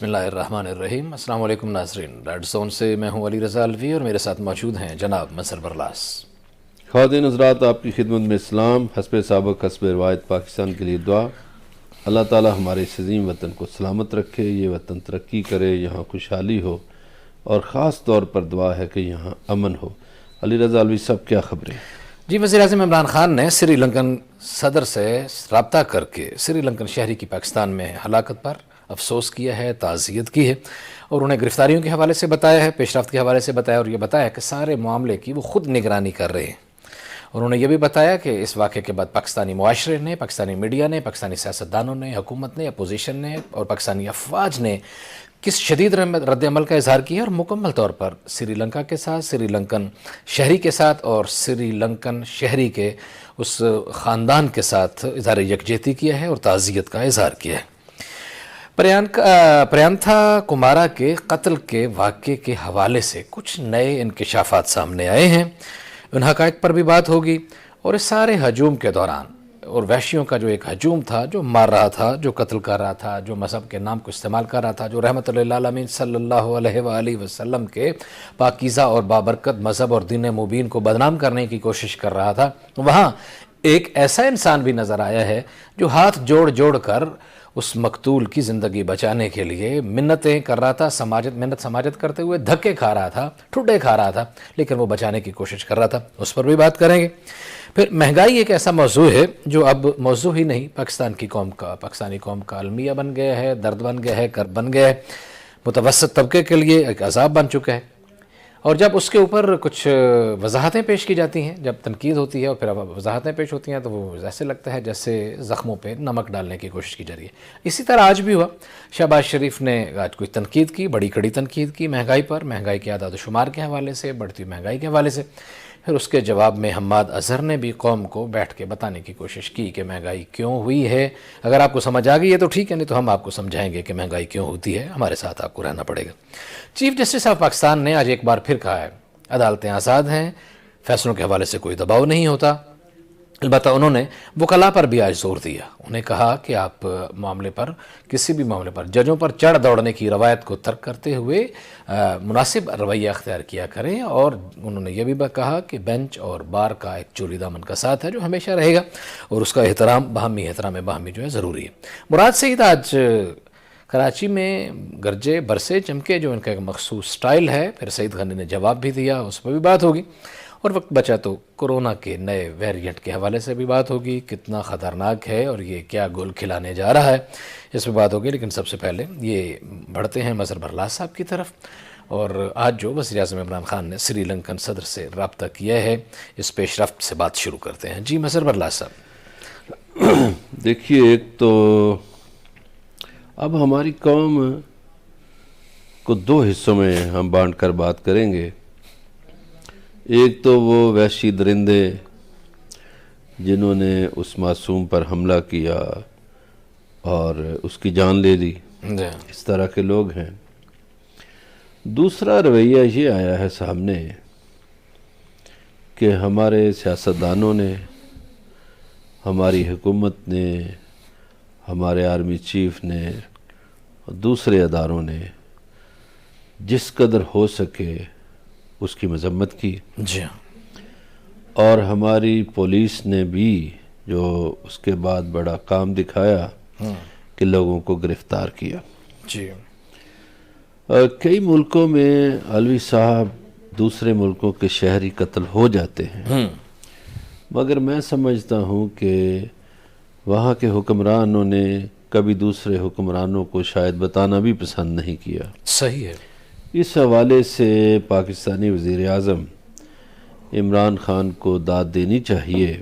بسم اللہ الرحمن الرحیم۔ السلام علیکم ناظرین، ریڈ زون سے میں ہوں علی رضا الوی اور میرے ساتھ موجود ہیں جناب مسر برلاس۔ خواتین حضرات، آپ کی خدمت میں اسلام حسب سابق حسب روایت پاکستان کے لیے دعا۔ اللہ تعالی ہمارے اس عظیم وطن کو سلامت رکھے، یہ وطن ترقی کرے، یہاں خوشحالی ہو، اور خاص طور پر دعا ہے کہ یہاں امن ہو۔ علی رضا الوی صاحب، کیا خبریں؟ جی، وزیر اعظم عمران خان نے سری لنکن صدر سے رابطہ کر کے سری لنکن شہری کی پاکستان میں ہلاکت پر افسوس کیا ہے، تعزیت کی ہے، اور انہیں گرفتاریوں کے حوالے سے بتایا ہے، پیش رفت کے حوالے سے بتایا، اور یہ بتایا کہ سارے معاملے کی وہ خود نگرانی کر رہے ہیں۔ اور انہوں نے یہ بھی بتایا کہ اس واقعے کے بعد پاکستانی معاشرے نے، پاکستانی میڈیا نے، پاکستانی سیاستدانوں نے، حکومت نے، اپوزیشن نے اور پاکستانی افواج نے کس شدید رد عمل کا اظہار کیا، اور مکمل طور پر سری لنکا کے ساتھ، سری لنکن شہری کے ساتھ اور سری لنکن شہری کے اس خاندان کے ساتھ اظہار یکجہتی کیا ہے اور تعزیت کا اظہار کیا ہے۔ پریانتھا کمارا کے قتل کے واقعے کے حوالے سے کچھ نئے انکشافات سامنے آئے ہیں، ان حقائق پر بھی بات ہوگی، اور اس سارے ہجوم کے دوران اور وحشیوں کا جو ایک ہجوم تھا، جو مار رہا تھا، جو قتل کر رہا تھا، جو مذہب کے نام کو استعمال کر رہا تھا، جو رحمت للعالمین صلی اللہ علیہ وآلہ وسلم کے پاکیزہ اور بابرکت مذہب اور دین مبین کو بدنام کرنے کی کوشش کر رہا تھا، وہاں ایک ایسا انسان بھی نظر آیا ہے جو ہاتھ جوڑ جوڑ کر اس مقتول کی زندگی بچانے کے لیے منتیں کر رہا تھا، منت سماجت کرتے ہوئے دھکے کھا رہا تھا، ٹھڈے کھا رہا تھا، لیکن وہ بچانے کی کوشش کر رہا تھا۔ اس پر بھی بات کریں گے۔ پھر مہنگائی ایک ایسا موضوع ہے جو اب موضوع ہی نہیں، پاکستانی قوم کا المیہ بن گیا ہے، درد بن گیا ہے، کرب بن گیا ہے، متوسط طبقے کے لیے ایک عذاب بن چکا ہے۔ اور جب اس کے اوپر کچھ وضاحتیں پیش کی جاتی ہیں، جب تنقید ہوتی ہے اور پھر وضاحتیں پیش ہوتی ہیں، تو وہ ایسے لگتا ہے جیسے زخموں پہ نمک ڈالنے کی کوشش کی جا رہی ہے۔ اسی طرح آج بھی ہوا، شہباز شریف نے آج کوئی تنقید کی، بڑی کڑی تنقید کی مہنگائی پر، مہنگائی کے اعداد و شمار کے حوالے سے، بڑھتی مہنگائی کے حوالے سے۔ پھر اس کے جواب میں حماد اظہر نے بھی قوم کو بیٹھ کے بتانے کی کوشش کی کہ مہنگائی کیوں ہوئی ہے۔ اگر آپ کو سمجھ آ گئی ہے تو ٹھیک ہے، نہیں تو ہم آپ کو سمجھائیں گے کہ مہنگائی کیوں ہوتی ہے، ہمارے ساتھ آپ کو رہنا پڑے گا۔ چیف جسٹس آف پاکستان نے آج ایک بار پھر کہا ہے عدالتیں آزاد ہیں، فیصلوں کے حوالے سے کوئی دباؤ نہیں ہوتا۔ البتہ انہوں نے وکلاء پر بھی آج زور دیا، انہیں کہا کہ آپ کسی بھی معاملے پر ججوں پر چڑھ دوڑنے کی روایت کو ترک کرتے ہوئے مناسب رویہ اختیار کیا کریں، اور انہوں نے یہ بھی کہا کہ بینچ اور بار کا ایک چولی دامن کا ساتھ ہے جو ہمیشہ رہے گا، اور اس کا احترام باہمی جو ہے ضروری ہے۔ مراد سعید آج کراچی میں گرجے برسے چمکے، جو ان کا ایک مخصوص سٹائل ہے۔ پھر سعید غنی نے جواب بھی دیا، اس پر بھی بات ہوگی، اور وقت بچا تو کورونا کے نئے ویریئنٹ کے حوالے سے بھی بات ہوگی، کتنا خطرناک ہے اور یہ کیا گول کھلانے جا رہا ہے، اس پہ بات ہوگی۔ لیکن سب سے پہلے یہ بڑھتے ہیں مسر برلاس صاحب کی طرف، اور آج جو وزیر اعظم عمران خان نے سری لنکن صدر سے رابطہ کیا ہے، اس پیش رفت سے بات شروع کرتے ہیں۔ جی مسر برلاس صاحب۔ دیکھیے، ایک تو اب ہماری قوم کو دو حصوں میں ہم بانٹ کر بات کریں گے۔ ایک تو وہ وحشی درندے جنہوں نے اس معصوم پر حملہ کیا اور اس کی جان لے لی، اس طرح کے لوگ ہیں۔ دوسرا رویہ یہ آیا ہے سامنے کہ ہمارے سیاستدانوں نے، ہماری حکومت نے، ہمارے آرمی چیف نے اور دوسرے اداروں نے جس قدر ہو سکے اس کی مذمت کی، جی، اور ہماری پولیس نے بھی جو اس کے بعد بڑا کام دکھایا کہ لوگوں کو گرفتار کیا۔ جی، کئی ملکوں میں علوی صاحب دوسرے ملکوں کے شہری قتل ہو جاتے ہیں، مگر میں سمجھتا ہوں کہ وہاں کے حکمرانوں نے کبھی دوسرے حکمرانوں کو شاید بتانا بھی پسند نہیں کیا۔ صحیح ہے۔ اس حوالے سے پاکستانی وزیر اعظم عمران خان کو داد دینی چاہیے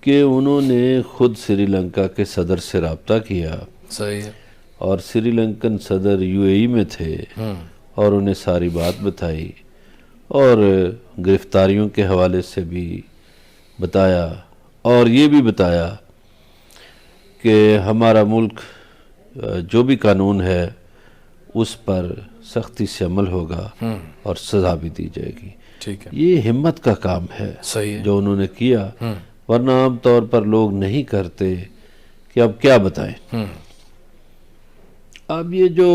کہ انہوں نے خود سری لنکا کے صدر سے رابطہ کیا، صحیح ہے، اور سری لنکن صدر UAE میں تھے اور انہیں ساری بات بتائی، اور گرفتاریوں کے حوالے سے بھی بتایا، اور یہ بھی بتایا کہ ہمارا ملک جو بھی قانون ہے اس پر سختی سے عمل ہوگا اور سزا بھی دی جائے گی۔ ٹھیک ہے، یہ ہمت کا کام ہے صحیح ہے، جو انہوں نے کیا، ورنہ عام طور پر لوگ نہیں کرتے کہ اب کیا بتائیں۔ اب یہ جو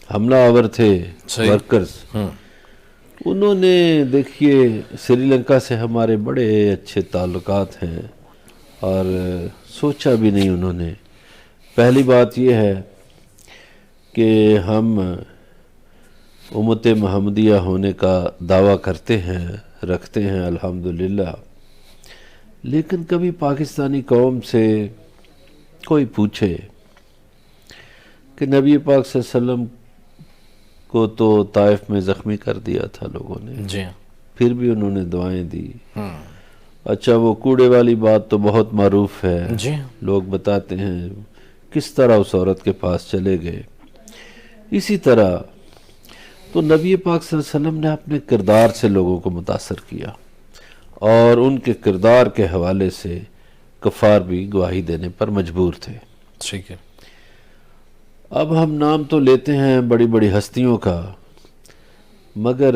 حملہ آور تھے صحیح۔ ورکرز، انہوں نے دیکھیے سری لنکا سے ہمارے بڑے اچھے تعلقات ہیں، اور سوچا بھی نہیں انہوں نے. پہلی بات یہ ہے کہ ہم امت محمدیہ ہونے کا دعویٰ کرتے ہیں، رکھتے ہیں الحمدللہ، لیکن کبھی پاکستانی قوم سے کوئی پوچھے کہ نبی پاک صلی اللہ علیہ وسلم کو تو طائف میں زخمی کر دیا تھا لوگوں نے، جی ہاں، پھر بھی انہوں نے دعائیں دی. اچھا وہ کوڑے والی بات تو بہت معروف ہے، جی ہاں، لوگ بتاتے ہیں کس طرح اس عورت کے پاس چلے گئے. اسی طرح تو نبی پاک صلی اللہ علیہ وسلم نے اپنے کردار سے لوگوں کو متاثر کیا، اور ان کے کردار کے حوالے سے کفار بھی گواہی دینے پر مجبور تھے. ٹھیک ہے. اب ہم نام تو لیتے ہیں بڑی بڑی ہستیوں کا، مگر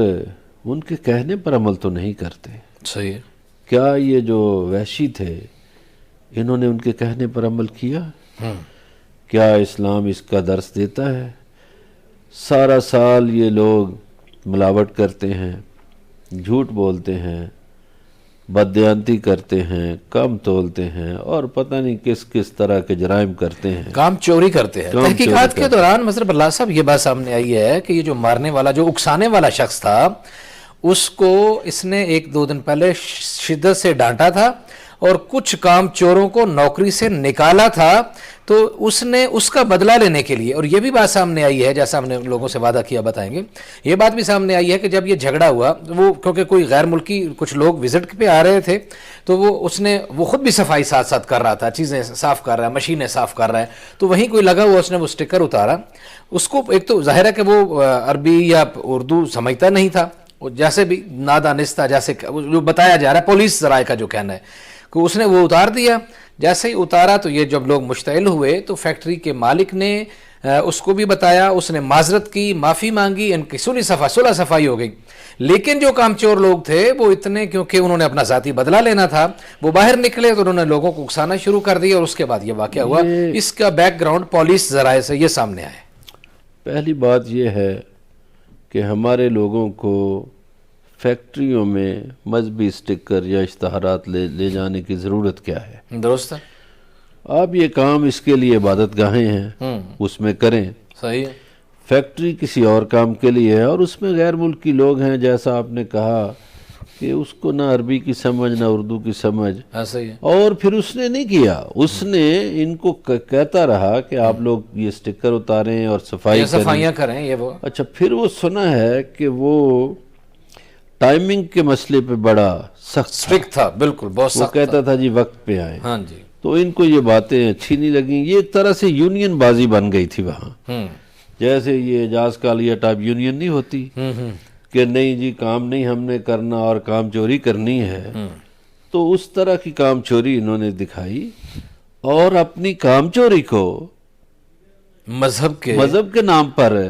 ان کے کہنے پر عمل تو نہیں کرتے. صحیح ہے. کیا یہ جو وحشی تھے انہوں نے ان کے کہنے پر عمل کیا؟ کیا اسلام اس کا درس دیتا ہے؟ سارا سال یہ لوگ ملاوٹ کرتے ہیں، جھوٹ بولتے ہیں، بددیانتی کرتے ہیں، کم تولتے ہیں، اور پتہ نہیں کس کس طرح کے جرائم کرتے ہیں، کام چوری کرتے ہیں. کام چوری تحقیقات کرتے کے دوران مظہر اللہ صاحب یہ بات سامنے آئی ہے کہ یہ جو مارنے والا، جو اکسانے والا شخص تھا، اس کو اس نے 1-2 دن پہلے شدت سے ڈانٹا تھا اور کچھ کام چوروں کو نوکری سے نکالا تھا. تو اس نے اس کا بدلہ لینے کے لیے، اور یہ بھی بات سامنے آئی ہے، جیسا ہم نے لوگوں سے وعدہ کیا بتائیں گے، یہ بات بھی سامنے آئی ہے کہ جب یہ جھگڑا ہوا، وہ کیونکہ کوئی غیر ملکی کچھ لوگ وزٹ پہ آ رہے تھے، تو وہ خود بھی صفائی ساتھ ساتھ کر رہا تھا، چیزیں صاف کر رہا ہے، مشینیں صاف کر رہا ہے. تو وہیں کوئی لگا ہوا، اس نے وہ سٹیکر اتارا. اس کو ایک تو ظاہر ہے کہ وہ عربی یا اردو سمجھتا نہیں تھا، جیسے بھی نادانستہ، جیسے جو بتایا جا رہا ہے پولیس ذرائع کا جو کہنا ہے کہ اس نے وہ اتار دیا. جیسے ہی اتارا تو یہ جب لوگ مشتعل ہوئے تو فیکٹری کے مالک نے اس کو بھی بتایا، اس نے معذرت کی، معافی مانگی، ان کی صلح صفائی ہو گئی. لیکن جو کام چور لوگ تھے وہ اتنے، کیونکہ انہوں نے اپنا ذاتی بدلہ لینا تھا، وہ باہر نکلے تو انہوں نے لوگوں کو اکسانا شروع کر دیا، اور اس کے بعد یہ واقعہ ہوا. اس کا بیک گراؤنڈ پولیس ذرائع سے یہ سامنے آیا. پہلی بات یہ ہے کہ ہمارے لوگوں کو فیکٹریوں میں مذہبی سٹیکر یا اشتہارات لے جانے کی ضرورت کیا ہے؟ درست ہے. آپ یہ کام اس کے لیے عبادت گاہیں ہیں، اس میں کریں. صحیح ہے. فیکٹری کسی اور کام کے لیے ہے، اور اس میں غیر ملکی لوگ ہیں، جیسا آپ نے کہا کہ اس کو نہ عربی کی سمجھ نہ اردو کی سمجھ. ایسا ہی ہے. اور پھر اس نے نہیں کیا، اس نے ان کو کہتا رہا کہ آپ لوگ یہ سٹیکر اتاریں اور صفائیاں کریں، یہ وہ. اچھا پھر وہ سنا ہے کہ وہ ٹائمنگ کے مسئلے پہ بڑا سخت سٹرکٹ تھا، بالکل بہت سخت. وہ کہتا تھا جی وقت پہ آئیں. ہاں جی. تو ان کو یہ باتیں اچھی نہیں لگیں. یہ ایک طرح سے یونین بازی بن گئی تھی وہاں، جیسے یہ اعجاز کالیہ ٹائپ یونین نہیں ہوتی کہ نہیں جی کام نہیں ہم نے کرنا اور کام چوری کرنی ہے. تو اس طرح کی کام چوری انہوں نے دکھائی، اور اپنی کام چوری کو مذہب کے نام پر،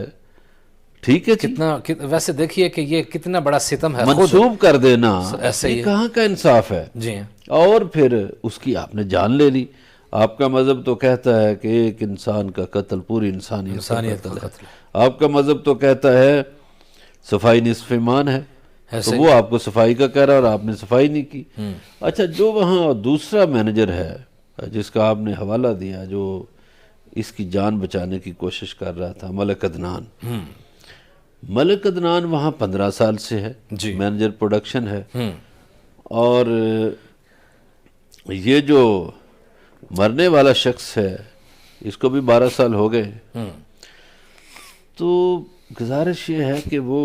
ٹھیک ہے، کتنا ویسے دیکھیے کہ یہ کتنا بڑا ستم ہے، منسوب کر دینا، ایسے یہ کہاں کا انصاف ہے؟ جی ہاں. اور پھر اس کی آپ نے جان لے لی. آپ کا مذہب تو کہتا ہے کہ ایک انسان کا قتل پوری انسانیت کا قتل ہے. آپ کا مذہب تو کہتا ہے صفائی نصف ایمان ہے، تو وہ آپ کو صفائی کا کہہ رہا اور آپ نے صفائی نہیں کی. اچھا جو وہاں دوسرا مینیجر ہے جس کا آپ نے حوالہ دیا، جو اس کی جان بچانے کی کوشش کر رہا تھا، ملک عدنان وہاں 15 سال سے ہے، مینیجر پروڈکشن ہے. اور یہ جو مرنے والا شخص ہے اس کو بھی 12 سال ہو گئے. تو گزارش یہ ہے کہ وہ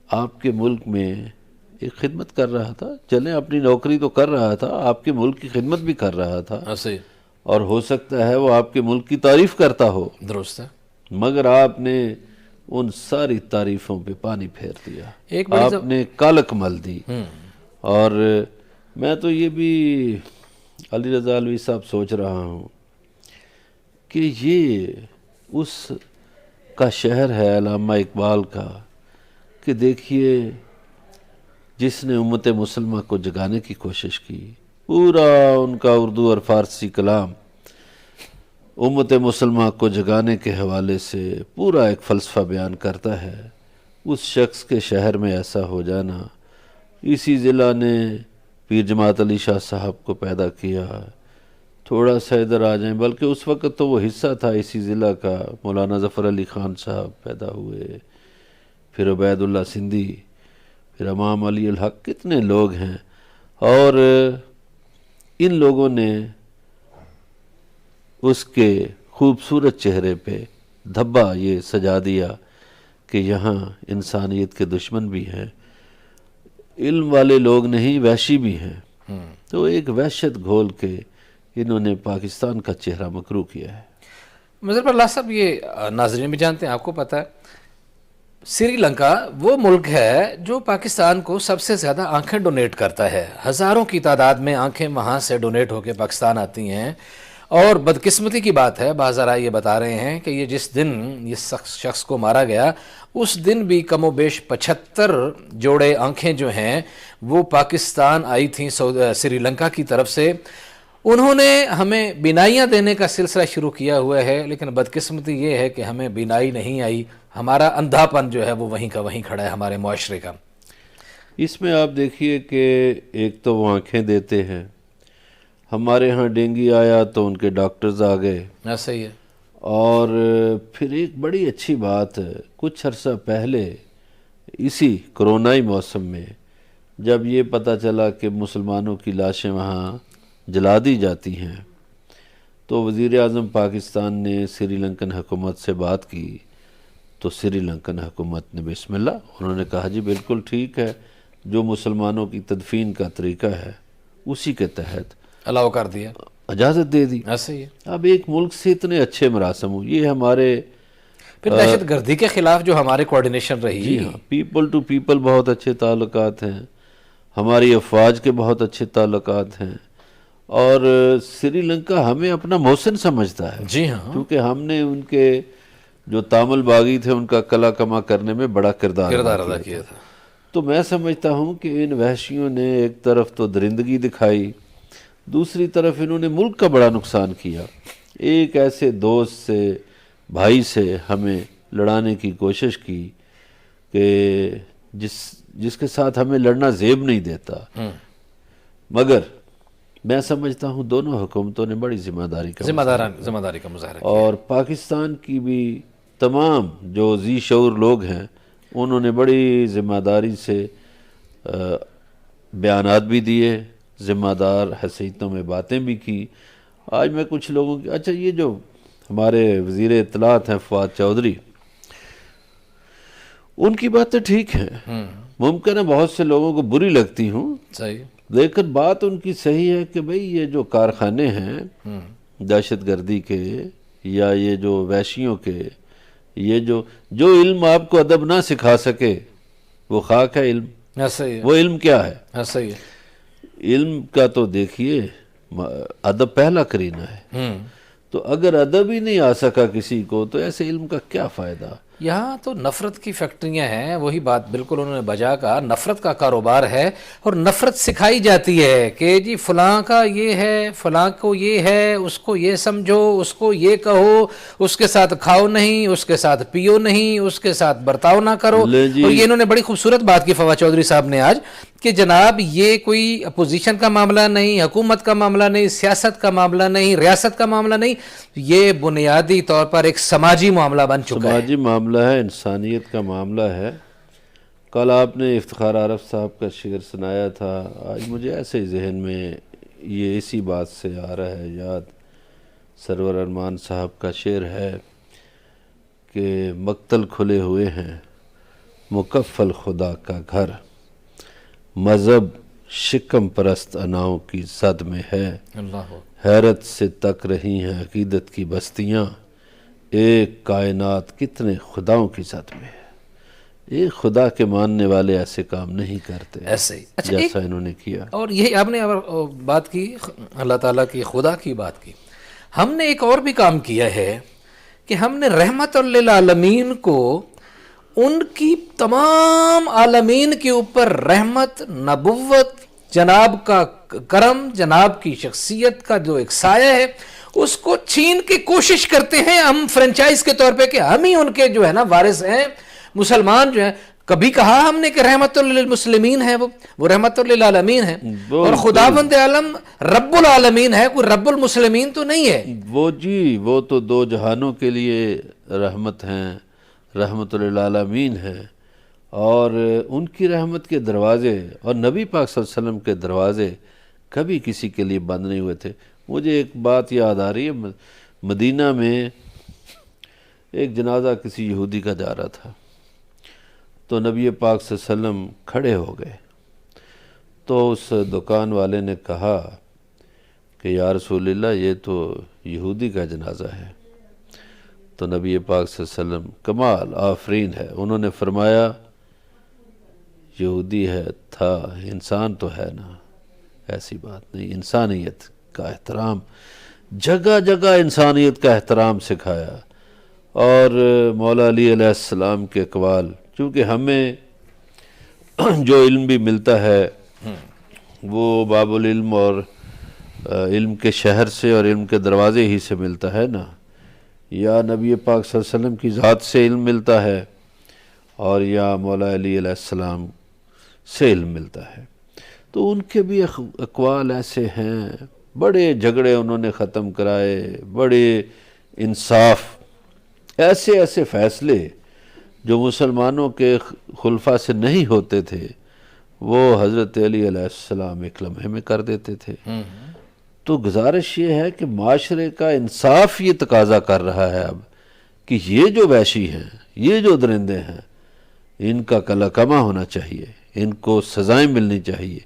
آپ کے ملک میں ایک خدمت کر رہا تھا، چلیں اپنی نوکری تو کر رہا تھا، آپ کے ملک کی خدمت بھی کر رہا تھا، اور ہو سکتا ہے وہ آپ کے ملک کی تعریف کرتا ہو. درست ہے. مگر آپ نے ان ساری تعریفوں پہ پانی پھیر دیا، آپ نے کالک مل دی. اور میں تو یہ بھی علی رضا علوی صاحب سوچ رہا ہوں کہ یہ اس کا شہر ہے علامہ اقبال کا، کہ دیکھیے جس نے امت مسلمہ کو جگانے کی کوشش کی، پورا ان کا اردو اور فارسی کلام امت مسلمہ کو جگانے کے حوالے سے پورا ایک فلسفہ بیان کرتا ہے۔ اس شخص کے شہر میں ایسا ہو جانا، اسی ضلع نے پیر جماعت علی شاہ صاحب کو پیدا کیا، تھوڑا سا ادھر آ جائیں، بلکہ اس وقت تو وہ حصہ تھا اسی ضلع کا، مولانا ظفر علی خان صاحب پیدا ہوئے، پھر عبید اللہ سندھی، پھر امام علی الحق، کتنے لوگ ہیں، اور ان لوگوں نے اس کے خوبصورت چہرے پہ دھبا یہ سجا دیا کہ یہاں انسانیت کے دشمن بھی ہیں، علم والے لوگ نہیں، وحشی بھی ہیں۔ تو ایک وحشت گھول کے انہوں نے پاکستان کا چہرہ مکروہ کیا ہے۔ مظہر اللہ صاحب، یہ ناظرین بھی جانتے ہیں، آپ کو پتہ ہے سری لنکا وہ ملک ہے جو پاکستان کو سب سے زیادہ آنکھیں ڈونیٹ کرتا ہے، ہزاروں کی تعداد میں آنکھیں وہاں سے ڈونیٹ ہو کے پاکستان آتی ہیں، اور بدقسمتی کی بات ہے، بعض ذرائع یہ بتا رہے ہیں کہ یہ جس دن یہ شخص کو مارا گیا اس دن بھی کم و بیش 75 جوڑے آنکھیں جو ہیں وہ پاکستان آئی تھیں سری لنکا کی طرف سے۔ انہوں نے ہمیں بینائیاں دینے کا سلسلہ شروع کیا ہوا ہے، لیکن بدقسمتی یہ ہے کہ ہمیں بینائی نہیں آئی، ہمارا اندھا پن جو ہے وہ وہیں کا وہیں کھڑا ہے ہمارے معاشرے کا۔ اس میں آپ دیکھیے کہ ایک تو وہ آنکھیں دیتے ہیں، ہمارے ہاں ڈینگی آیا تو ان کے ڈاکٹرز آ گئے، ایسا ہی ہے۔ اور پھر ایک بڑی اچھی بات ہے، کچھ عرصہ پہلے اسی کرونائی موسم میں جب یہ پتہ چلا کہ مسلمانوں کی لاشیں وہاں جلا دی جاتی ہیں، تو وزیر اعظم پاکستان نے سری لنکن حکومت سے بات کی، تو سری لنکن حکومت نے بسم اللہ، انہوں نے کہا جی بالکل ٹھیک ہے، جو مسلمانوں کی تدفین کا طریقہ ہے اسی کے تحت الاؤ کر دیا، اجازت دے دی۔ ایسا ہی ہے۔ اب ایک ملک سے اتنے اچھے مراسم ہوں، یہ ہمارے پھر دہشت گردی کے خلاف جو ہمارے کوارڈینیشن رہی، جی ہاں، پیپل ٹو پیپل بہت اچھے تعلقات ہیں، ہماری افواج کے بہت اچھے تعلقات ہیں، اور سری لنکا ہمیں اپنا محسن سمجھتا ہے، جی ہاں، کیونکہ ہم نے ان کے جو تامل باغی تھے ان کا قلع کما کرنے میں بڑا کردار ادا کیا تھا۔ تو میں سمجھتا ہوں کہ ان وحشیوں نے ایک طرف تو درندگی دکھائی، دوسری طرف انہوں نے ملک کا بڑا نقصان کیا، ایک ایسے دوست سے، بھائی سے ہمیں لڑانے کی کوشش کی کہ جس کے ساتھ ہمیں لڑنا زیب نہیں دیتا، مگر میں سمجھتا ہوں دونوں حکومتوں نے بڑی ذمہ داری کا مظاہرہ کیا، اور پاکستان کی بھی تمام جو ذی شعور لوگ ہیں انہوں نے بڑی ذمہ داری سے بیانات بھی دیے، ذمہ دار حیثیتوں میں باتیں بھی کی۔ آج میں کچھ لوگوں کی، اچھا یہ جو ہمارے وزیر اطلاعات ہیں فواد چودھری، ان کی باتیں ٹھیک ہیں، ممکن ہے بہت سے لوگوں کو بری لگتی ہوں، صحیح، لیکن بات ان کی صحیح ہے کہ بھئی یہ جو کارخانے ہیں دہشت گردی کے یا یہ جو وحشیوں کے، یہ جو علم آپ کو ادب نہ سکھا سکے وہ خاک ہے علم، ایسا ہی ہے، وہ علم کیا ہے؟ ایسا ہی ہے۔ علم کا تو دیکھیے ادب پہلا کرینہ ہے، تو اگر ادب ہی نہیں آ سکا کسی کو تو ایسے علم کا کیا فائدہ؟ یہاں تو نفرت کی فیکٹریاں ہیں، وہی بات بالکل انہوں نے بجا کہا، نفرت کا کاروبار ہے، اور نفرت سکھائی جاتی ہے کہ جی فلاں کا یہ ہے، فلاں کو یہ ہے، اس کو یہ سمجھو، اس کو یہ کہو، اس کے ساتھ کھاؤ نہیں، اس کے ساتھ پیو نہیں، اس کے ساتھ برتاؤ نہ کرو۔ اور یہ انہوں نے بڑی خوبصورت بات کی فواد چودھری صاحب نے آج کہ جناب یہ کوئی اپوزیشن کا معاملہ نہیں، حکومت کا معاملہ نہیں، سیاست کا معاملہ نہیں، ریاست کا معاملہ نہیں، یہ بنیادی طور پر ایک سماجی معاملہ بن چکا ہے، سماجی معاملہ ہے، انسانیت کا معاملہ ہے۔ کل آپ نے افتخار عارف صاحب کا شعر سنایا تھا، آج مجھے ایسے ہی ذہن میں یہ اسی بات سے آ رہا ہے یاد، سرور ارمان صاحب کا شعر ہے کہ مقتل کھلے ہوئے ہیں مکفل خدا کا گھر، مذہب شکم پرست اناؤں کی زد میں ہے، اللہ حیرت سے تک رہی ہیں عقیدت کی بستیاں، ایک کائنات کتنے خداؤں کی زد میں ہے۔ ایک خدا کے ماننے والے ایسے کام نہیں کرتے ایسے ہی۔ اچھا، جیسا انہوں نے کیا۔ اور یہی آپ نے بات کی اللہ تعالیٰ کی، خدا کی بات کی، ہم نے ایک اور بھی کام کیا ہے کہ ہم نے رحمت للعالمین کو ان کی تمام عالمین کے اوپر رحمت، نبوت جناب کا کرم، جناب کی شخصیت کا جو ایک سایہ ہے اس کو چھین کے کوشش کرتے ہیں ہم فرنچائز کے طور پہ کہ ہم ہی ان کے جو ہے نا وارث ہیں. مسلمان جو ہیں، کبھی کہا ہم نے کہ رحمت للمسلمین ہے، وہ رحمت للعالمین ہے، اور خداوند عالم رب العالمین ہے، کوئی رب المسلمین تو نہیں ہے. وہ تو دو جہانوں کے لیے رحمت ہیں، رحمت للعالمین ہیں، اور ان کی رحمت کے دروازے اور نبی پاک صلی اللہ علیہ وسلم کے دروازے کبھی کسی کے لیے بند نہیں ہوئے تھے. مجھے ایک بات یاد آ رہی ہے، مدینہ میں ایک جنازہ کسی یہودی کا جا رہا تھا، تو نبی پاک صلی اللہ علیہ وسلم کھڑے ہو گئے، تو اس دکان والے نے کہا کہ یا رسول اللہ یہ تو یہودی کا جنازہ ہے. تو نبی پاک صلی اللہ علیہ وسلم کمال آفرین ہے، انہوں نے فرمایا یہودی ہے تھا، انسان تو ہے نا، ایسی بات نہیں. انسانیت کا احترام، جگہ جگہ انسانیت کا احترام سکھایا. اور مولا علی علیہ السلام کے اقوال، چونکہ ہمیں جو علم بھی ملتا ہے وہ باب العلم اور علم کے شہر سے اور علم کے دروازے ہی سے ملتا ہے نا، یا نبی پاک صلی اللہ علیہ وسلم کی ذات سے علم ملتا ہے اور یا مولا علی علیہ السلام سے علم ملتا ہے. تو ان کے بھی اقوال ایسے ہیں، بڑے جھگڑے انہوں نے ختم کرائے، بڑے انصاف، ایسے ایسے فیصلے جو مسلمانوں کے خلفاء سے نہیں ہوتے تھے وہ حضرت علی علیہ السلام ایک لمحے میں کر دیتے تھے. تو گزارش یہ ہے کہ معاشرے کا انصاف یہ تقاضا کر رہا ہے اب کہ یہ جو وحشی ہیں، یہ جو درندے ہیں، ان کا کلا کما ہونا چاہیے، ان کو سزائیں ملنی چاہیے.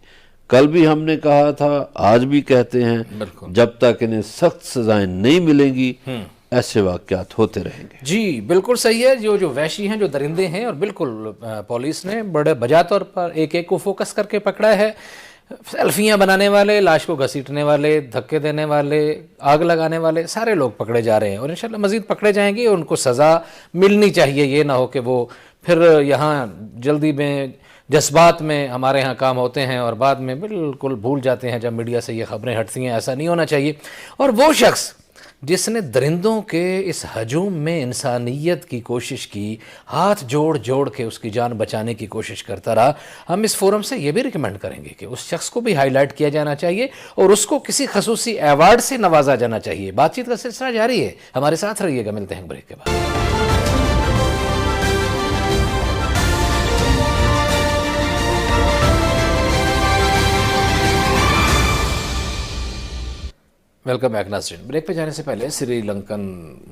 کل بھی ہم نے کہا تھا، آج بھی کہتے ہیں، جب تک انہیں سخت سزائیں نہیں ملیں گی ایسے واقعات ہوتے رہیں گے. جی بالکل صحیح ہے. جو وحشی ہیں، جو درندے ہیں، اور بالکل پولیس نے بڑے بجا طور پر ایک ایک کو فوکس کر کے پکڑا ہے. سیلفیاں بنانے والے، لاش کو گھسیٹنے والے، دھکے دینے والے، آگ لگانے والے، سارے لوگ پکڑے جا رہے ہیں، اور انشاءاللہ مزید پکڑے جائیں گے. ان کو سزا ملنی چاہیے، یہ نہ ہو کہ وہ پھر یہاں جلدی میں جذبات میں ہمارے ہاں کام ہوتے ہیں اور بعد میں بالکل بھول جاتے ہیں جب میڈیا سے یہ خبریں ہٹتی ہیں. ایسا نہیں ہونا چاہیے. اور وہ شخص جس نے درندوں کے اس ہجوم میں انسانیت کی کوشش کی، ہاتھ جوڑ جوڑ کے اس کی جان بچانے کی کوشش کرتا رہا، ہم اس فورم سے یہ بھی ریکمینڈ کریں گے کہ اس شخص کو بھی ہائی لائٹ کیا جانا چاہیے اور اس کو کسی خصوصی ایوارڈ سے نوازا جانا چاہیے. بات چیت کا سلسلہ جاری ہے، ہمارے ساتھ رہیے گا. ملتے ہیں بریک کے بعد. ویلکم بیک ناظرین. بریک پہ جانے سے پہلے سری لنکن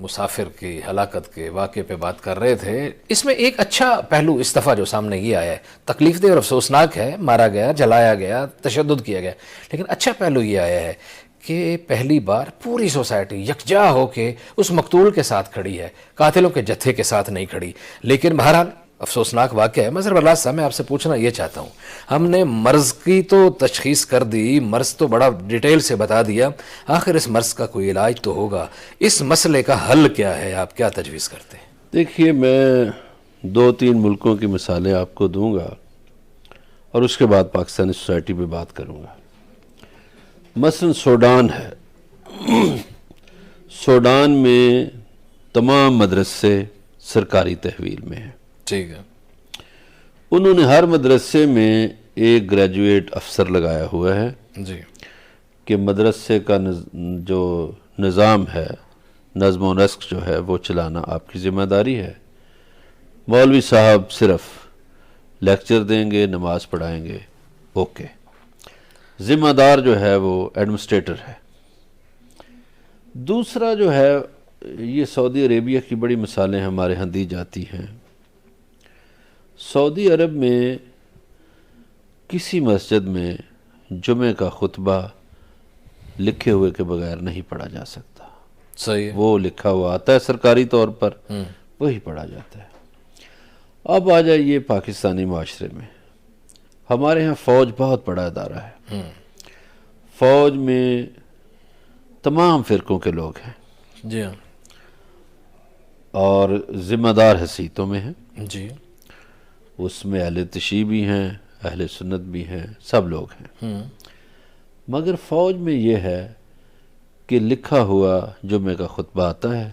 مسافر کی ہلاکت کے واقعے پہ بات کر رہے تھے. اس میں ایک اچھا پہلو اس دفعہ جو سامنے یہ آیا ہے، تکلیف دہ اور افسوسناک ہے، مارا گیا، جلایا گیا، تشدد کیا گیا، لیکن اچھا پہلو یہ آیا ہے کہ پہلی بار پوری سوسائٹی یکجا ہو کے اس مقتول کے ساتھ کھڑی ہے، قاتلوں کے جتھے کے ساتھ نہیں کھڑی. لیکن بہرحال افسوسناک واقعہ ہے. مظہر اللہ صاحب، میں آپ سے پوچھنا یہ چاہتا ہوں، ہم نے مرض کی تو تشخیص کر دی، مرض تو بڑا ڈیٹیل سے بتا دیا، آخر اس مرض کا کوئی علاج تو ہوگا. اس مسئلے کا حل کیا ہے؟ آپ کیا تجویز کرتے ہیں؟ دیکھیے، میں 2-3 ملکوں کی مثالیں آپ کو دوں گا اور اس کے بعد پاکستانی سوسائٹی پہ بات کروں گا. مثلا سوڈان ہے. سوڈان میں تمام مدرسے سرکاری تحویل میں ہیں. ٹھیک ہے. انہوں نے ہر مدرسے میں ایک گریجویٹ افسر لگایا ہوا ہے جی کہ مدرسے کا جو نظام ہے، نظم و نسق جو ہے وہ چلانا آپ کی ذمہ داری ہے. مولوی صاحب صرف لیکچر دیں گے، نماز پڑھائیں گے، اوکے. ذمہ دار جو ہے وہ ایڈمنسٹریٹر ہے. دوسرا جو ہے، یہ سعودی عربیہ کی بڑی مثالیں ہمارے ہاں دی جاتی ہیں. سعودی عرب میں کسی مسجد میں جمعہ کا خطبہ لکھے ہوئے کے بغیر نہیں پڑھا جا سکتا. صحیح ہے. وہ لکھا ہوا آتا ہے سرکاری طور پر، وہی پڑھا جاتا ہے. اب آ جائیے پاکستانی معاشرے میں. ہمارے ہاں فوج بہت بڑا ادارہ ہے. فوج میں تمام فرقوں کے لوگ ہیں. جی ہاں. اور ذمہ دار حیثیتوں میں ہیں. جی. اس میں اہل تشیع بھی ہیں، اہل سنت بھی ہیں، سب لوگ ہیں، مگر فوج میں یہ ہے کہ لکھا ہوا جمعے کا خطبہ آتا ہے،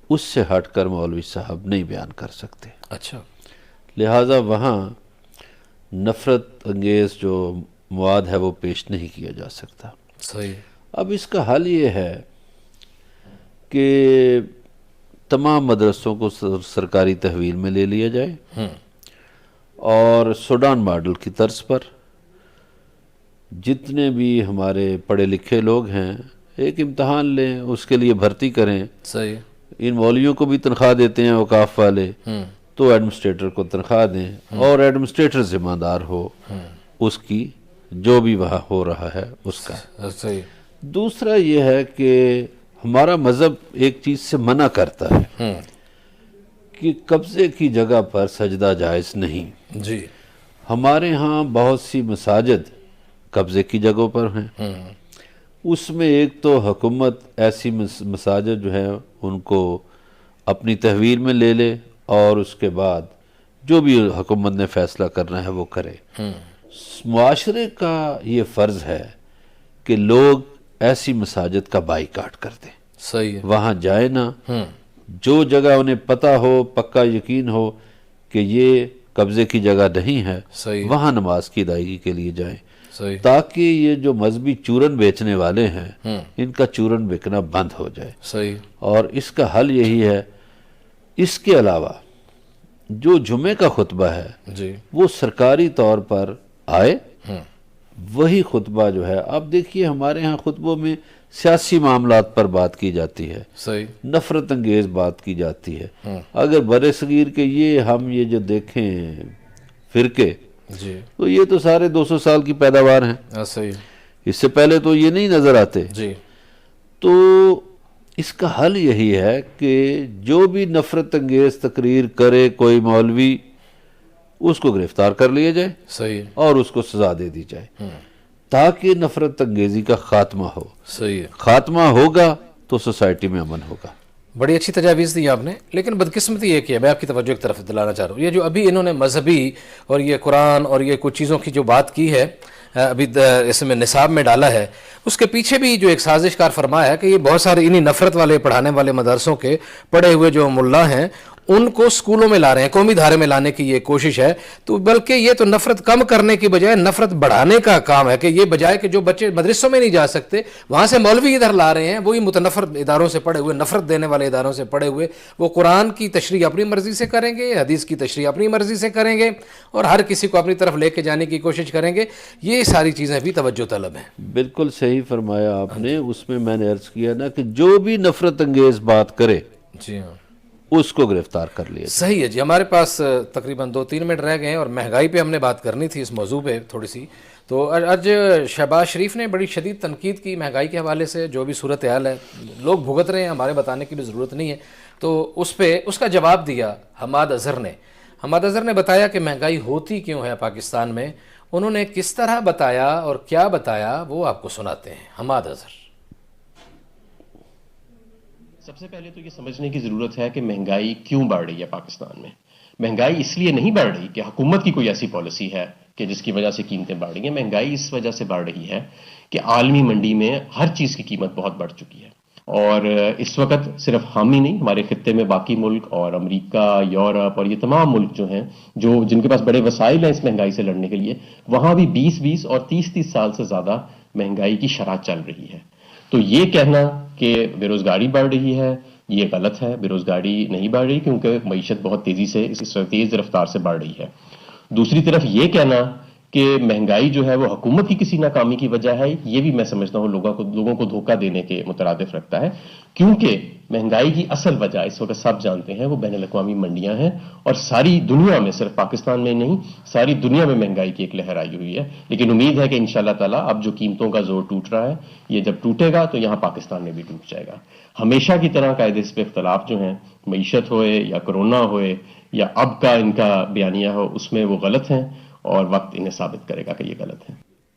اس سے ہٹ کر مولوی صاحب نہیں بیان کر سکتے، اچھا، لہٰذا وہاں نفرت انگیز جو مواد ہے وہ پیش نہیں کیا جا سکتا۔ صحیح، اب اس کا حل یہ ہے کہ تمام مدرسوں کو سرکاری تحویل میں لے لیا جائے اور سوڈان ماڈل کی طرز پر جتنے بھی ہمارے پڑھے لکھے لوگ ہیں ایک امتحان لیں، اس کے لیے بھرتی کریں۔ صحیح، ان مولویوں کو بھی تنخواہ دیتے ہیں اوقاف والے، تو ایڈمنسٹریٹر کو تنخواہ دیں اور ایڈمنسٹریٹر ذمہ دار ہو اس کی جو بھی وہاں ہو رہا ہے اس کا۔ صحیح، دوسرا یہ ہے کہ ہمارا مذہب ایک چیز سے منع کرتا ہے کہ قبضے کی جگہ پر سجدہ جائز نہیں۔ جی، ہمارے ہاں بہت سی مساجد قبضے کی جگہوں پر ہیں، اس میں ایک تو حکومت ایسی مساجد جو ہیں ان کو اپنی تحویل میں لے لے اور اس کے بعد جو بھی حکومت نے فیصلہ کرنا ہے وہ کرے۔ معاشرے کا یہ فرض ہے کہ لوگ ایسی مساجد کا بائیکاٹ کر دیں، صحیح، وہاں جائیں نا، جو جگہ انہیں پتہ ہو، پکا یقین ہو کہ یہ قبضے کی جگہ نہیں ہے، صحیح، وہاں نماز کی ادائیگی کے لیے جائیں، صحیح، تاکہ یہ جو مذہبی چورن بیچنے والے ہیں ان کا چورن بکنا بند ہو جائے۔ صحیح، اور اس کا حل یہی ہے۔ اس کے علاوہ جو جمعے کا خطبہ ہے جی، وہ سرکاری طور پر آئے، وہی خطبہ جو ہے، اب دیکھیے ہمارے ہاں خطبوں میں سیاسی معاملات پر بات کی جاتی ہے، صحیح، نفرت انگیز بات کی جاتی ہے۔ اگر برِ صغیر کے ہم یہ جو دیکھیں فرقے، جی، تو یہ تو سارے 200 سال کی پیداوار ہیں، صحیح، اس سے پہلے تو یہ نہیں نظر آتے۔ جی، تو اس کا حل یہی ہے کہ جو بھی نفرت انگیز تقریر کرے کوئی مولوی، اس کو گرفتار کر لیا جائے صحیح، اور اس کو سزا دے دی جائے، تاکہ نفرت انگیزی کا خاتمہ ہو۔ صحیح ہے، خاتمہ ہوگا تو سوسائٹی میں امن ہوگا۔ بڑی اچھی تجاویز دی آپ نے، لیکن بدقسمتی یہ کہ میں آپ کی توجہ کی طرف دلانا چاہ رہا ہوں، یہ جو ابھی انہوں نے مذہبی اور یہ قرآن اور یہ کچھ چیزوں کی جو بات کی ہے، ابھی اس میں نصاب میں ڈالا ہے، اس کے پیچھے بھی جو ایک سازش کار فرمایا ہے کہ یہ بہت سارے انہی نفرت والے پڑھانے والے مدرسوں کے پڑھے ہوئے جو ملا ہیں ان کو سکولوں میں لا رہے ہیں، قومی دھارے میں لانے کی یہ کوشش ہے، تو بلکہ یہ تو نفرت کم کرنے کی بجائے نفرت بڑھانے کا کام ہے، کہ یہ بجائے کہ جو بچے مدرسوں میں نہیں جا سکتے وہاں سے مولوی ادھر لا رہے ہیں، وہی متنفر اداروں سے پڑھے ہوئے، نفرت دینے والے اداروں سے پڑھے ہوئے، وہ قرآن کی تشریح اپنی مرضی سے کریں گے، حدیث کی تشریح اپنی مرضی سے کریں گے اور ہر کسی کو اپنی طرف لے کے جانے کی کوشش کریں گے۔ یہ ساری چیزیں بھی توجہ طلب ہیں۔ بالکل صحیح فرمایا آپ نے، اس میں نے عرض کیا نا کہ جو بھی نفرت انگیز بات کرے جی ہاں، اس کو گرفتار کر لیا جائے۔ صحیح ہے جی، ہمارے پاس تقریباً 2-3 منٹ رہ گئے ہیں اور مہنگائی پہ ہم نے بات کرنی تھی اس موضوع پہ تھوڑی سی، تو آج شہباز شریف نے بڑی شدید تنقید کی مہنگائی کے حوالے سے، جو بھی صورتحال ہے لوگ بھگت رہے ہیں، ہمارے بتانے کی بھی ضرورت نہیں ہے، تو اس پہ اس کا جواب دیا حماد اظہر نے۔ حماد اظہر نے بتایا کہ مہنگائی ہوتی کیوں ہے پاکستان میں، انہوں نے کس طرح بتایا اور کیا بتایا وہ آپ کو سناتے ہیں۔ حماد اظہر: سب سے پہلے تو یہ سمجھنے کی ضرورت ہے کہ مہنگائی کیوں بڑھ رہی ہے پاکستان میں۔ مہنگائی اس لیے نہیں بڑھ رہی کہ حکومت کی کوئی ایسی پالیسی ہے کہ جس کی وجہ سے قیمتیں بڑھ رہی ہیں۔ مہنگائی اس وجہ سے بڑھ رہی ہے کہ عالمی منڈی میں ہر چیز کی قیمت بہت بڑھ چکی ہے، اور اس وقت صرف ہم ہی نہیں، ہمارے خطے میں باقی ملک اور امریکہ، یورپ اور یہ تمام ملک جو ہیں جن کے پاس بڑے وسائل ہیں اس مہنگائی سے لڑنے کے لیے، وہاں بھی 20 اور 30 سال سے زیادہ مہنگائی کی شرح چل رہی ہے۔ تو یہ کہنا کہ بے روزگاری بڑھ رہی ہے یہ غلط ہے۔ بے روزگاری نہیں بڑھ رہی کیونکہ معیشت بہت تیزی سے، اس تیز رفتار سے بڑھ رہی ہے۔ دوسری طرف یہ کہنا کہ مہنگائی جو ہے وہ حکومت کی کسی ناکامی کی وجہ ہے، یہ بھی میں سمجھتا ہوں لوگوں کو دھوکہ دینے کے مترادف رکھتا ہے، کیونکہ مہنگائی کی اصل وجہ اس وقت سب جانتے ہیں وہ بین الاقوامی منڈیاں ہیں، اور ساری دنیا میں، صرف پاکستان میں نہیں ساری دنیا میں مہنگائی کی ایک لہر آئی ہوئی ہے۔ لیکن امید ہے کہ انشاءاللہ تعالی اب جو قیمتوں کا زور ٹوٹ رہا ہے یہ جب ٹوٹے گا تو یہاں پاکستان میں بھی ٹوٹ جائے گا۔ ہمیشہ کی طرح قاعدے اس پہ اختلاف جو ہیں، معیشت ہوئے یا کرونا ہوئے یا اب کا ان کا بیانیہ ہو، اس میں وہ غلط ہیں اور وقت انہیں ثابت کرے گا کہ یہ غلط ہے۔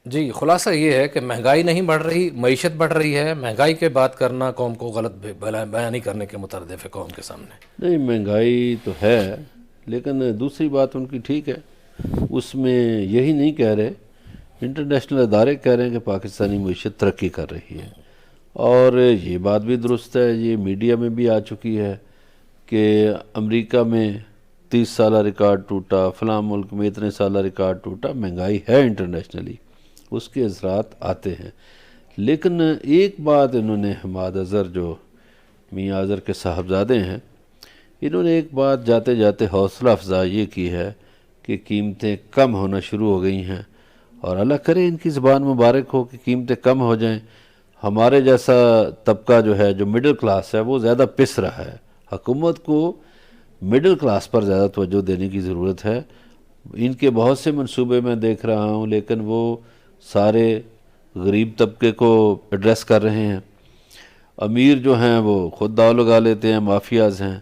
جی، خلاصہ یہ ہے کہ مہنگائی نہیں بڑھ رہی، معیشت بڑھ رہی ہے۔ مہنگائی کے بات کرنا قوم کو غلط بیانی کرنے کے مترادف ہے قوم کے سامنے۔ نہیں، مہنگائی تو ہے لیکن دوسری بات ان کی ٹھیک ہے اس میں یہی نہیں کہہ رہے، انٹرنیشنل ادارے کہہ رہے ہیں کہ پاکستانی معیشت ترقی کر رہی ہے، اور یہ بات بھی درست ہے، یہ میڈیا میں بھی آ چکی ہے کہ امریکہ میں 30 سالہ ریکارڈ ٹوٹا، فلاں ملک میں اتنے سالہ ریکارڈ ٹوٹا، مہنگائی ہے انٹرنیشنلی، اس کے اثرات آتے ہیں۔ لیکن ایک بات انہوں نے حماد اظہر جو میاں اظہر کے صاحبزادے ہیں، انہوں نے ایک بات جاتے جاتے حوصلہ افزائی یہ کی ہے کہ قیمتیں کم ہونا شروع ہو گئی ہیں، اور اللہ کرے ان کی زبان مبارک ہو کہ قیمتیں کم ہو جائیں۔ ہمارے جیسا طبقہ جو ہے، جو مڈل کلاس ہے، وہ زیادہ پس رہا ہے۔ حکومت کو مڈل کلاس پر زیادہ توجہ دینے کی ضرورت ہے۔ ان کے بہت سے منصوبے میں دیکھ رہا ہوں، لیکن وہ سارے غریب طبقے کو ایڈریس کر رہے ہیں۔ امیر جو ہیں وہ خود داؤ لگا لیتے ہیں، مافیاز ہیں،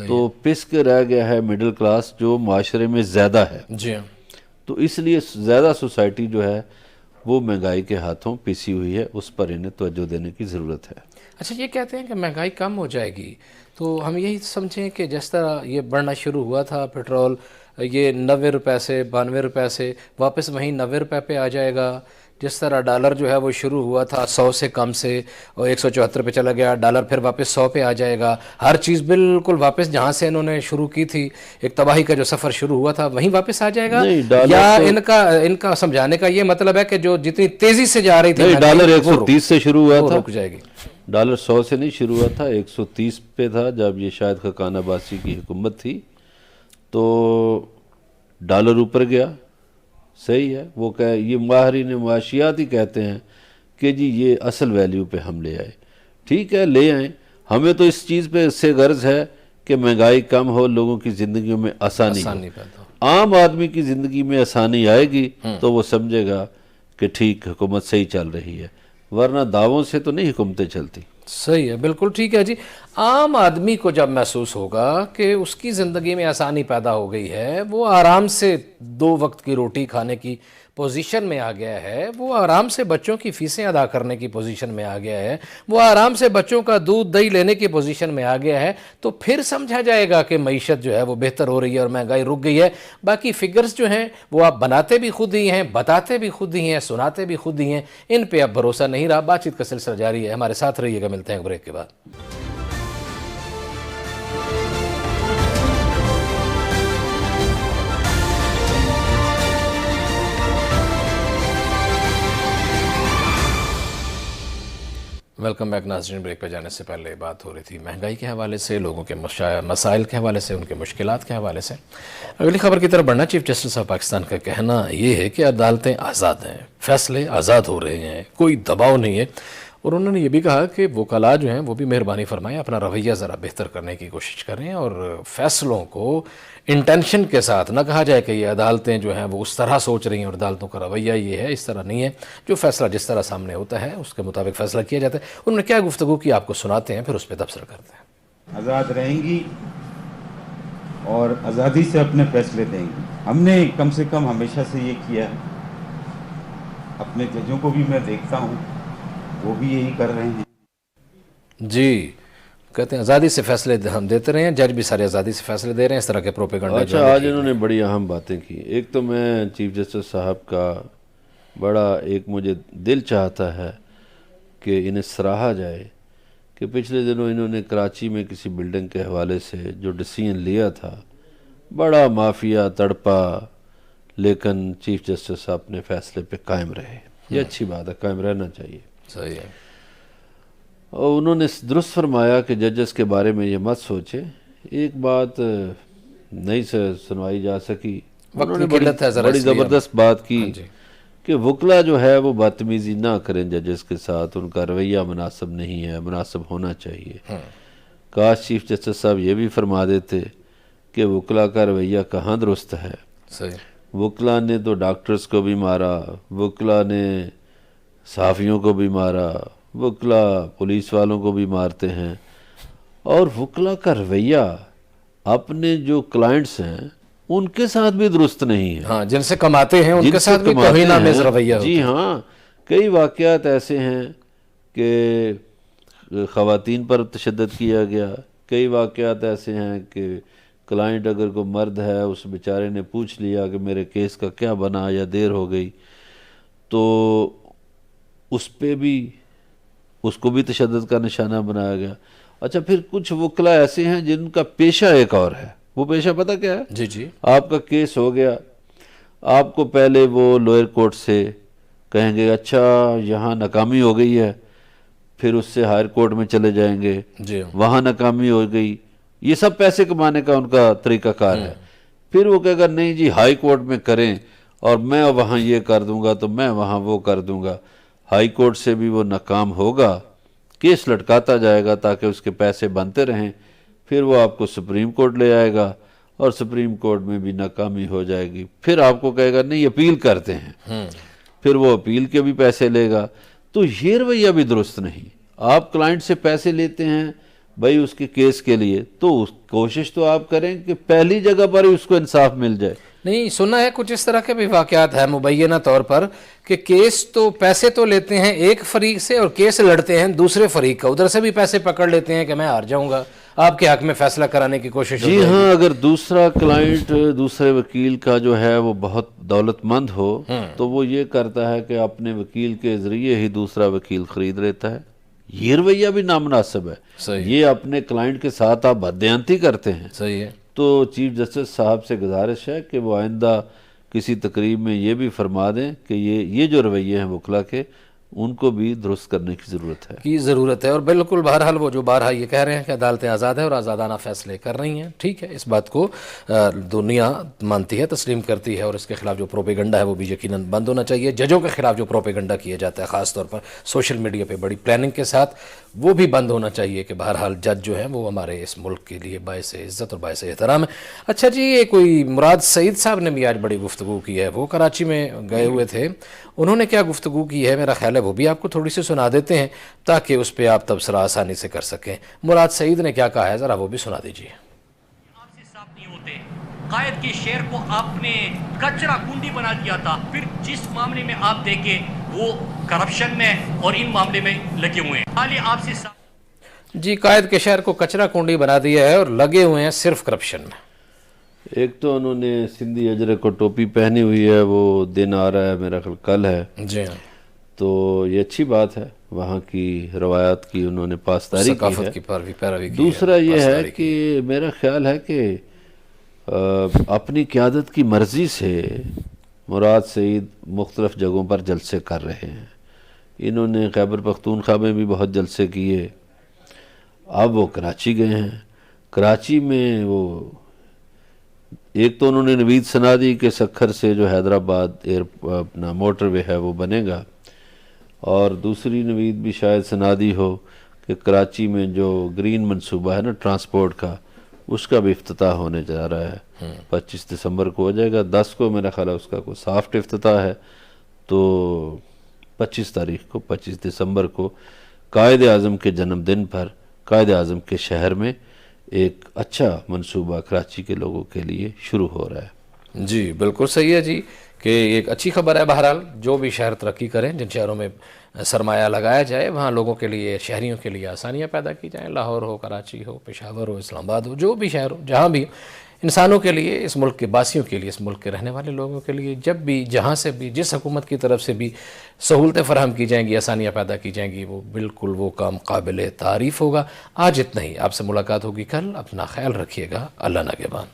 تو پس کے رہ گیا ہے مڈل کلاس جو معاشرے میں زیادہ ہے۔ جی ہاں، تو اس لیے زیادہ سوسائٹی جو ہے وہ مہنگائی کے ہاتھوں پیسی ہوئی ہے، اس پر انہیں توجہ دینے کی ضرورت ہے۔ اچھا، یہ کہتے ہیں کہ مہنگائی کم ہو جائے گی، تو ہم یہی سمجھیں کہ جس طرح یہ بڑھنا شروع ہوا تھا پٹرول، یہ 90 روپے سے 92 روپے سے واپس وہیں 90 روپے پہ آ جائے گا۔ جس طرح ڈالر جو ہے وہ شروع ہوا تھا 100 سے کم سے، اور 174 پہ چلا گیا ڈالر، پھر واپس 100 پہ آ جائے گا۔ ہر چیز بالکل واپس جہاں سے انہوں نے شروع کی تھی، ایک تباہی کا جو سفر شروع ہوا تھا، وہیں واپس آ جائے گا؟ نہیں، ڈالر یا تو ان کا سمجھانے کا یہ مطلب ہے کہ جو جتنی تیزی سے جا رہی تھی نہیں، ڈالر 130 سے شروع ہوا وہ تھا، رک جائے گی؟ ڈالر 100 سے نہیں شروع ہوا تھا، 130 پہ تھا جب یہ شاید خاقان عباسی کی حکومت تھی، تو ڈالر اوپر گیا۔ صحیح ہے، وہ یہ ماہرین معاشیات ہی کہتے ہیں کہ جی یہ اصل ویلیو پہ ہم لے آئے۔ ٹھیک ہے، لے آئیں، ہمیں تو اس چیز پہ اس سے غرض ہے کہ مہنگائی کم ہو، لوگوں کی زندگیوں میں آسانی ہو۔ پیدا ہو۔ عام آدمی کی زندگی میں آسانی آئے گی تو وہ سمجھے گا کہ ٹھیک حکومت صحیح چل رہی ہے، ورنہ دعووں سے تو نہیں حکومتیں چلتی۔ صحیح ہے، بالکل ٹھیک ہے جی۔ عام آدمی کو جب محسوس ہوگا کہ اس کی زندگی میں آسانی پیدا ہو گئی ہے، وہ آرام سے 2 وقت کی روٹی کھانے کی پوزیشن میں آ گیا ہے، وہ آرام سے بچوں کی فیسیں ادا کرنے کی پوزیشن میں آ گیا ہے، وہ آرام سے بچوں کا دودھ دہی لینے کی پوزیشن میں آ گیا ہے، تو پھر سمجھا جائے گا کہ معیشت جو ہے وہ بہتر ہو رہی ہے اور مہنگائی رک گئی ہے۔ باقی فگرز جو ہیں وہ آپ بناتے بھی خود ہی ہیں، بتاتے بھی خود ہی ہیں، سناتے بھی خود ہی ہیں، ان پہ اب بھروسہ نہیں رہا۔ بات چیت کا سلسلہ جاری ہے، ہمارے ساتھ رہیے گا، ملتے ہیں بریک کے بعد۔ ویلکم بیک ناظرین، بریک پہ جانے سے پہلے بات ہو رہی تھی مہنگائی کے حوالے سے، لوگوں کے مسائل کے حوالے سے، ان کے مشکلات کے حوالے سے۔ اگلی خبر کی طرف بڑھنا، چیف جسٹس آف پاکستان کا کہنا یہ ہے کہ عدالتیں آزاد ہیں، فیصلے آزاد ہو رہے ہیں، کوئی دباؤ نہیں ہے، اور انہوں نے یہ بھی کہا کہ وکلاء جو ہیں وہ بھی مہربانی فرمائیں، اپنا رویہ ذرا بہتر کرنے کی کوشش کریں، اور فیصلوں کو انٹینشن کے ساتھ نہ کہا جائے کہ یہ عدالتیں جو ہیں وہ اس طرح سوچ رہی ہیں اور عدالتوں کا رویہ یہ ہے، اس طرح نہیں ہے۔ جو فیصلہ جس طرح سامنے ہوتا ہے اس کے مطابق فیصلہ کیا جاتا ہے۔ انہوں نے کیا گفتگو کی آپ کو سناتے ہیں، پھر اس پہ تبصرہ کرتے ہیں۔ آزاد رہیں گی اور آزادی سے اپنے فیصلے دیں گی۔ ہم نے کم سے کم ہمیشہ سے یہ کیا ہے، اپنے ججوں کو بھی میں دیکھتا ہوں وہ بھی یہی کر رہے ہیں۔ جی، کہتے ہیں آزادی سے فیصلے ہم دیتے رہے ہیں، جج بھی سارے آزادی سے فیصلے دے رہے ہیں، اس طرح کے پروپیگنڈا۔ اچھا، آج انہوں نے بڑی اہم باتیں کی۔ ایک تو میں چیف جسٹس صاحب کا بڑا ایک مجھے دل چاہتا ہے کہ انہیں سراہا جائے کہ پچھلے دنوں انہوں نے کراچی میں کسی بلڈنگ کے حوالے سے جو ڈیسیژن لیا تھا، بڑا مافیا تڑپا، لیکن چیف جسٹس اپنے فیصلے پہ قائم رہے۔ یہ اچھی بات ہے، قائم رہنا چاہیے۔ صحیح ہے۔ اور انہوں نے درست فرمایا کہ ججز کے بارے میں یہ مت سوچے۔ ایک بات نہیں سنوائی جا سکی، انہوں نے بڑی زبردست بات کی کہ وکلا جو ہے وہ بدتمیزی نہ کریں ججز کے ساتھ، ان کا رویہ مناسب نہیں ہے، مناسب ہونا چاہیے۔ کاش چیف جسٹس صاحب یہ بھی فرما دیتے کہ وکلا کا رویہ کہاں درست ہے۔ صحیح۔ وکلا نے تو ڈاکٹرز کو بھی مارا، وکلا نے صحافیوں کو بھی مارا، وکلا پولیس والوں کو بھی مارتے ہیں، اور وکلا کا رویہ اپنے جو کلائنٹس ہیں ان کے ساتھ بھی درست نہیں ہے۔ ہاں، جن سے کماتے ہیں ان کے ساتھ بھی توہین آمیز رویہ ہوتا ہے۔ جی ہاں، کئی واقعات ایسے ہیں کہ خواتین پر تشدد کیا گیا، کئی واقعات ایسے ہیں کہ کلائنٹ اگر کوئی مرد ہے اس بیچارے نے پوچھ لیا کہ میرے کیس کا کیا بنا یا دیر ہو گئی، تو اس پہ بھی اس کو بھی تشدد کا نشانہ بنایا گیا۔ اچھا پھر کچھ وکلا ایسے ہیں جن کا پیشہ ایک اور ہے، وہ پیشہ پتہ کیا ہے؟ جی جی، آپ کا کیس ہو گیا، آپ کو پہلے وہ لوئر کورٹ سے کہیں گے اچھا یہاں ناکامی ہو گئی ہے، پھر اس سے ہائر کورٹ میں چلے جائیں گے، جی وہاں ناکامی ہو گئی، یہ سب پیسے کمانے کا ان کا طریقہ کار ہے۔ پھر وہ کہے گا نہیں جی ہائی کورٹ میں کریں اور میں وہاں یہ کر دوں گا تو میں وہاں وہ کر دوں گا، ہائی کورٹ سے بھی وہ ناکام ہوگا، کیس لٹکاتا جائے گا تاکہ اس کے پیسے بنتے رہیں، پھر وہ آپ کو سپریم کورٹ لے آئے گا اور سپریم کورٹ میں بھی ناکامی ہو جائے گی، پھر آپ کو کہے گا نہیں اپیل کرتے ہیں، پھر وہ اپیل کے بھی پیسے لے گا۔ تو یہ رویہ بھی درست نہیں۔ آپ کلائنٹ سے پیسے لیتے ہیں بھائی اس کے کیس کے لیے، تو کوشش تو آپ کریں کہ پہلی جگہ پر ہی اس کو انصاف مل جائے۔ نہیں، سنا ہے کچھ اس طرح کے بھی واقعات ہیں مبینہ طور پر کہ کیس تو پیسے تو لیتے ہیں ایک فریق سے اور کیس لڑتے ہیں دوسرے فریق کا، ادھر سے بھی پیسے پکڑ لیتے ہیں کہ میں ہار جاؤں گا، آپ کے حق میں فیصلہ کرانے کی کوشش جی ہاں، اگر دوسرا کلائنٹ دوسرے وکیل کا جو ہے وہ بہت دولت مند ہو تو وہ یہ کرتا ہے کہ اپنے وکیل کے ذریعے ہی دوسرا وکیل خرید لیتا ہے، یہ رویہ بھی نامناسب ہے۔ صحیح، یہ اپنے کلائنٹ کے ساتھ آپ بددیانتی کرتے ہیں۔ صحیح ہے۔ تو چیف جسٹس صاحب سے گزارش ہے کہ وہ آئندہ کسی تقریب میں یہ بھی فرما دیں کہ یہ جو رویے ہیں وکلا کے، ان کو بھی درست کرنے کی ضرورت ہے۔ اور بالکل بہرحال وہ جو بارہا یہ کہہ رہے ہیں کہ عدالتیں آزاد ہیں اور آزادانہ فیصلے کر رہی ہیں، ٹھیک ہے، اس بات کو دنیا مانتی ہے، تسلیم کرتی ہے، اور اس کے خلاف جو پروپیگنڈا ہے وہ بھی یقیناً بند ہونا چاہیے۔ ججوں کے خلاف جو پروپیگنڈا کیا جاتا ہے خاص طور پر سوشل میڈیا پہ بڑی پلاننگ کے ساتھ، وہ بھی بند ہونا چاہیے کہ بہرحال جج جو ہیں وہ ہمارے اس ملک کے لیے باعث عزت اور باعث احترام ہے۔ اچھا جی، یہ کوئی مراد سعید صاحب نے بھی آج بڑی گفتگو کی ہے، وہ کراچی میں گئے ہوئے تھے، انہوں نے کیا گفتگو کی ہے میرا خیال ہے وہ بھی آپ کو تھوڑی سی سنا دیتے ہیں تاکہ اس پہ آپ تبصرہ آسانی سے کر سکیں۔ مراد سعید نے کیا کہا ہے ذرا وہ بھی سنا دیجیے۔ آپ سے صاف نہیں ہوتے، قائد کے شعر کو آپ نے کچرا کنڈی بنا دیا تھا، پھر جس معاملے میں آپ دیکھیں وہ کرپشن میں اور ان معاملے میں لگے ہوئے ہیں۔ حالی آپ سے جی، قائد کے شعر کو کچرا کنڈی بنا دیا ہے اور لگے ہوئے ہیں صرف کرپشن میں۔ ایک تو انہوں نے سندھی اجرے کو ٹوپی پہنی ہوئی ہے، وہ دن آ رہا ہے میرا خیال کل ہے، جی ہاں، تو یہ اچھی بات ہے، وہاں کی روایات کی انہوں نے پاسداری کی ہے۔ ثقافت کی پیروی کی ہے، دوسرا یہ ہے پاسداری کی۔ کہ میرا خیال ہے کہ اپنی قیادت کی مرضی سے مراد سعید مختلف جگہوں پر جلسے کر رہے ہیں، انہوں نے خیبر پختونخوا میں بھی بہت جلسے کیے، اب وہ کراچی گئے ہیں، کراچی میں وہ ایک تو انہوں نے نوید سنا دی کہ سکھر سے جو حیدرآباد اپنا موٹر وے ہے وہ بنے گا، اور دوسری نوید بھی شاید سنا دی ہو کہ کراچی میں جو گرین منصوبہ ہے نا ٹرانسپورٹ کا، اس کا بھی افتتاح ہونے جا رہا ہے، 25 دسمبر کو ہو جائے گا، 10 کو میرا خیال ہے اس کا کوئی سافٹ افتتاح ہے، تو 25 دسمبر کو قائد اعظم کے جنم دن پر قائد اعظم کے شہر میں ایک اچھا منصوبہ کراچی کے لوگوں کے لیے شروع ہو رہا ہے۔ جی بالکل صحیح ہے جی، کہ ایک اچھی خبر ہے، بہرحال جو بھی شہر ترقی کریں، جن شہروں میں سرمایہ لگایا جائے وہاں لوگوں کے لیے، شہریوں کے لیے آسانیاں پیدا کی جائیں، لاہور ہو، کراچی ہو، پشاور ہو، اسلام آباد ہو، جو بھی شہر ہو، جہاں بھی انسانوں کے لیے، اس ملک کے باسیوں کے لیے، اس ملک کے رہنے والے لوگوں کے لیے، جب بھی جہاں سے بھی جس حکومت کی طرف سے بھی سہولتیں فراہم کی جائیں گی، آسانیاں پیدا کی جائیں گی، وہ بالکل وہ کام قابل تعریف ہوگا۔ آج اتنا ہی، آپ سے ملاقات ہوگی کل، اپنا خیال رکھیے گا، اللہ نگہبان۔